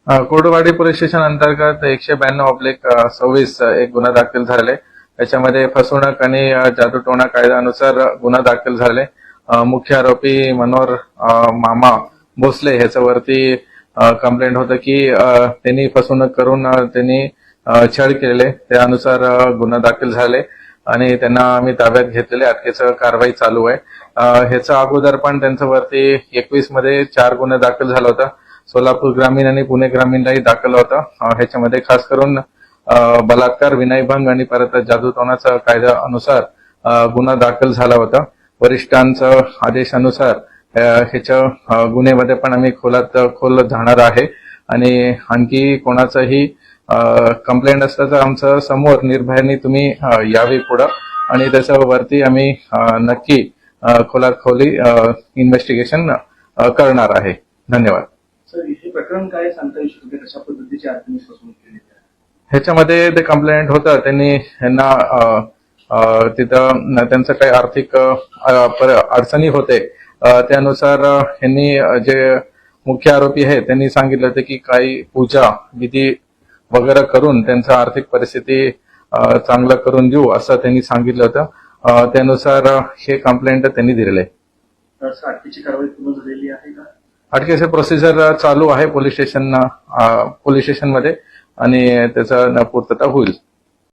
कोर्डवाडी police station अंतर्गत 192/26 एक गुन्हा दाखल झालेला आहे. त्याच्यामध्ये फसवणूक आणि जादूटोणा कायद्यानुसार गुन्हा दाखल झालेला आहे. मुख्य आरोपी मनोहर मामा भोसले ह्याच्यावरती कंप्लेंट होतं की त्यांनी फसवणूक करून त्यांनी छळ केलेले, त्यानुसार गुन्हा दाखल झाले आणि त्यांना आम्ही ताब्यात घेतलेले. अटकेचं कारवाई चालू आहे. ह्याच्या अगोदर पण त्यांच्यावरती 21 मध्ये 4 गुन्हे दाखल झाला होता. सोलापूर ग्रामीण आणि पुणे ग्रामीणलाही दाखल होता. ह्याच्यामध्ये खास करून बलात्कार, विनयभंग आणि परत जादूटोणाचा कायद्यानुसार गुन्हा दाखल झाला होता. वरिष्ठांच्या आदेशानुसार ह्याच्या गुन्ह्यामध्ये पण आम्ही खोल जाणार आहे आणि आणखी कोणाचाही कंप्लेंट असलं तर आमच्या समोर निर्भयाने तुम्ही यावी पुढं आणि त्याच्यावरती आम्ही नक्की खोली इन्व्हेस्टिगेशन करणार आहे. धन्यवाद. सर, हे प्रकरण काय सांगता येऊ शकते? कशा पद्धतीची आर्थिक फसवणूक केली? ह्याच्यामध्ये ते कंप्लेंट होतं त्यांनी ह्यांना तिथं त्यांचं काही आर्थिक अडचणी होते. त्यानुसार ह्यांनी जे मुख्य आरोपी आहे त्यांनी सांगितलं होतं की काही पूजा विधी वगैरे करून त्यांचं आर्थिक परिस्थिती चांगलं करून देऊ असं त्यांनी सांगितलं होतं. त्यानुसार हे कंप्लेंट त्यांनी दिलेलं आहे. अटकेची कारवाई पूर्ण झालेली आहे का? अटकेचे प्रोसिजर चालू आहे पोलीस स्टेशनमध्ये आणि त्याचा पूर्तता होईल.